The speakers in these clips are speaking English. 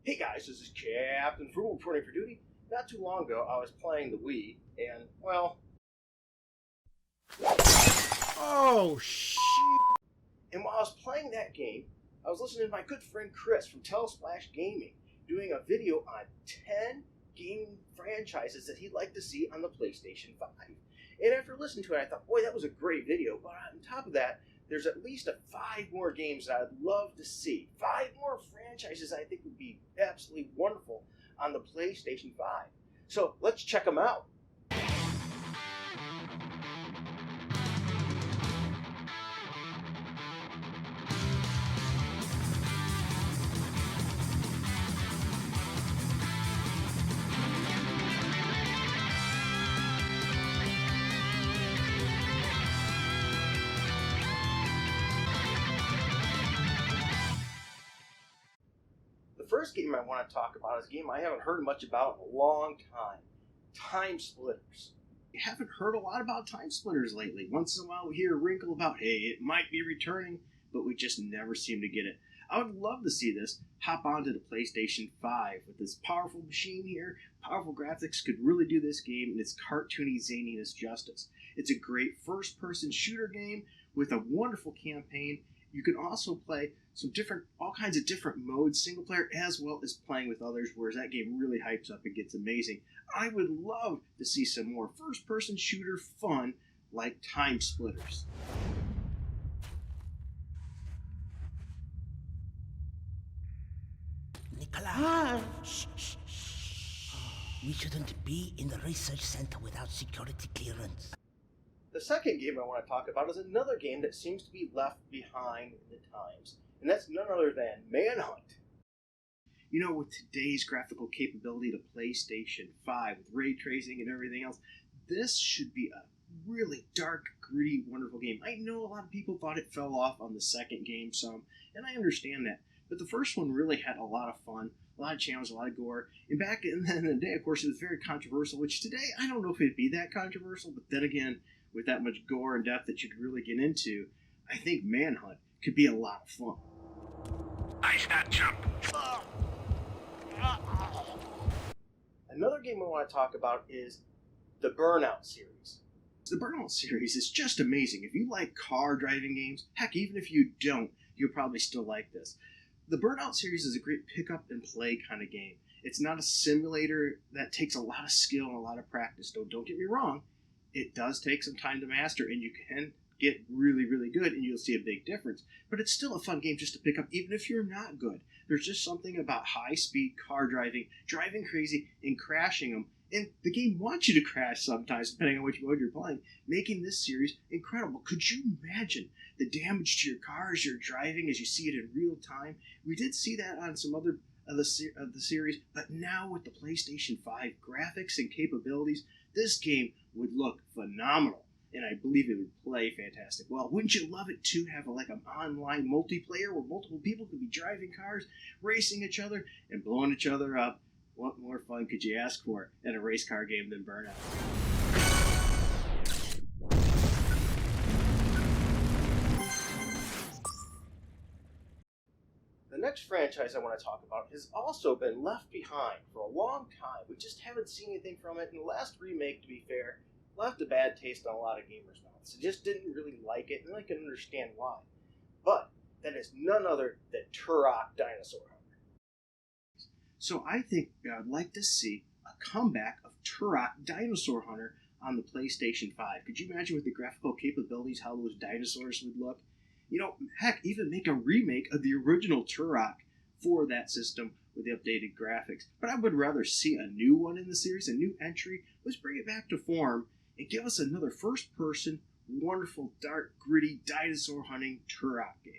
Hey guys, this is Captain Frugal reporting for duty. Not too long ago, I was playing the Wii, and, well... Oh, shit! And while I was playing that game, I was listening to my good friend Chris from Telesplash Gaming doing a video on 10 gaming franchises that he'd like to see on the PlayStation 5. And after listening to it, I thought, boy, that was a great video. But on top of that, there's at least 5 more games that I'd love to see. 5 more franchises I think would be absolutely wonderful on the PlayStation 5. So let's check them out. The first game I want to talk about is a game I haven't heard much about in a long time. Timesplitters. You haven't heard a lot about Timesplitters lately. Once in a while we hear a wrinkle about, hey, it might be returning, but we just never seem to get it. I would love to see this hop onto the PlayStation 5 with this powerful machine here. Powerful graphics could really do this game and its cartoony zaniness justice. It's a great first-person shooter game with a wonderful campaign. You can also play all kinds of different modes, single player as well as playing with others, whereas that game really hypes up and gets amazing. I would love to see some more first-person shooter fun like Timesplitters. Nikolai! Shh, shh, shh. We shouldn't be in the research center without security clearance. The second game I want to talk about is another game that seems to be left behind in the times, and that's none other than Manhunt. You know, with today's graphical capability to PlayStation 5, with ray tracing and everything else, this should be a really dark, gritty, wonderful game. I know a lot of people thought it fell off on the second game some, and I understand that. But the first one really had a lot of fun, a lot of challenge, a lot of gore. And back in the day, of course, it was very controversial, which today I don't know if it'd be that controversial, but then again, with that much gore and depth that you could really get into, I think Manhunt could be a lot of fun. Ice that jump. Another game I want to talk about is the Burnout series. The Burnout series is just amazing. If you like car driving games, heck, even if you don't, you'll probably still like this. The Burnout series is a great pick-up and play kind of game. It's not a simulator that takes a lot of skill and a lot of practice. Don't get me wrong. It does take some time to master, and you can get really, really good, and you'll see a big difference. But it's still a fun game just to pick up, even if you're not good. There's just something about high-speed car driving crazy, and crashing them. And the game wants you to crash sometimes, depending on which mode you're playing, making this series incredible. Could you imagine the damage to your car as you're driving, as you see it in real time? We did see that on some other of the series, but now with the PlayStation 5 graphics and capabilities, this game would look phenomenal, and I believe it would play fantastic. Well, wouldn't you love it to have an online multiplayer where multiple people could be driving cars, racing each other, and blowing each other up? What more fun could you ask for in a race car game than Burnout? The next franchise I want to talk about has also been left behind for a long time. We just haven't seen anything from it, and the last remake, to be fair, left a bad taste on a lot of gamers' mouths. They just didn't really like it, and I can understand why. But that is none other than Turok Dinosaur. So I think I'd like to see a comeback of Turok Dinosaur Hunter on the PlayStation 5. Could you imagine with the graphical capabilities how those dinosaurs would look? You know, heck, even make a remake of the original Turok for that system with the updated graphics. But I would rather see a new one in the series, a new entry. Let's bring it back to form and give us another first-person, wonderful, dark, gritty, dinosaur hunting Turok game.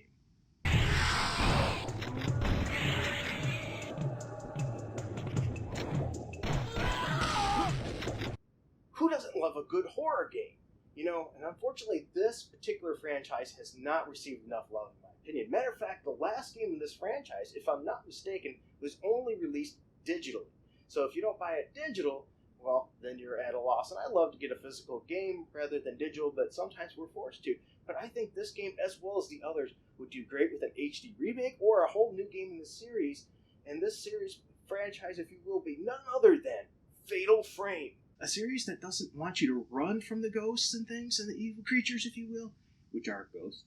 Who doesn't love a good horror game? You know, and unfortunately, this particular franchise has not received enough love, in my opinion. Matter of fact, the last game in this franchise, if I'm not mistaken, was only released digitally. So if you don't buy it digital, well, then you're at a loss. And I love to get a physical game rather than digital, but sometimes we're forced to. But I think this game, as well as the others, would do great with an HD remake or a whole new game in the series. And this series franchise, if you will, be none other than Fatal Frame. A series that doesn't want you to run from the ghosts and things and the evil creatures, if you will, which are ghosts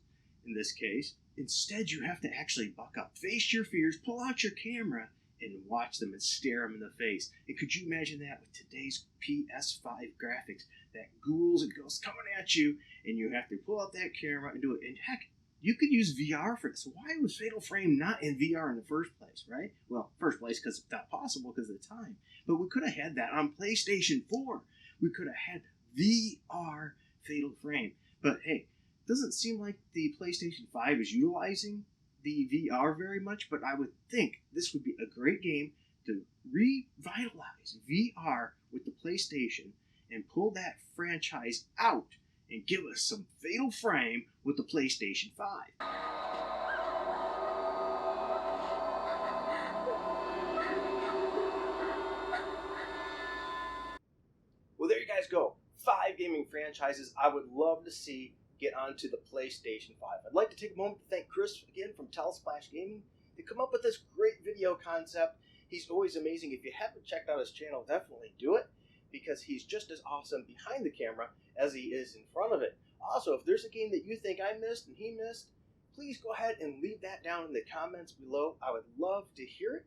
in this case. Instead, you have to actually buck up, face your fears, pull out your camera, and watch them and stare them in the face. And could you imagine that with today's PS5 graphics? That ghouls and ghosts coming at you, and you have to pull out that camera and do it. And heck, you could use VR for this. Why was Fatal Frame not in VR in the first place, right? Well, first place because it's not possible because of the time. But we could have had that on PlayStation 4. We could have had VR Fatal Frame. But hey, it doesn't seem like the PlayStation 5 is utilizing the VR very much, but I would think this would be a great game to revitalize VR with the PlayStation and pull that franchise out and give us some Fatal Frame with the PlayStation 5. Well, there you guys go. 5 gaming franchises I would love to see get onto the PlayStation 5. I'd like to take a moment to thank Chris again from Telesplash Gaming to come up with this great video concept. He's always amazing. If you haven't checked out his channel, definitely do it, because he's just as awesome behind the camera as he is in front of it. Also, if there's a game that you think I missed and he missed, please go ahead and leave that down in the comments below. I would love to hear it.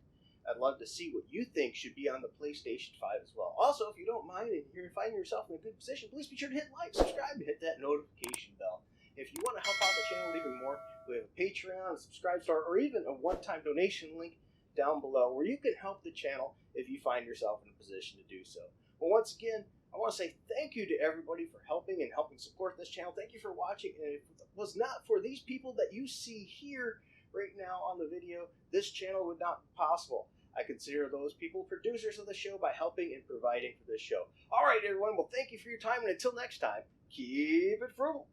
I'd love to see what you think should be on the PlayStation 5 as well. Also, if you don't mind and you're finding yourself in a good position, please be sure to hit like, subscribe, and hit that notification bell. If you want to help out the channel even more, we have a Patreon, a subscribe store, or even a one-time donation link down below where you can help the channel if you find yourself in a position to do so. Well, once again, I want to say thank you to everybody for helping and helping support this channel. Thank you for watching. And if it was not for these people that you see here right now on the video, this channel would not be possible. I consider those people producers of the show by helping and providing for this show. All right, everyone. Well, thank you for your time. And until next time, keep it frugal.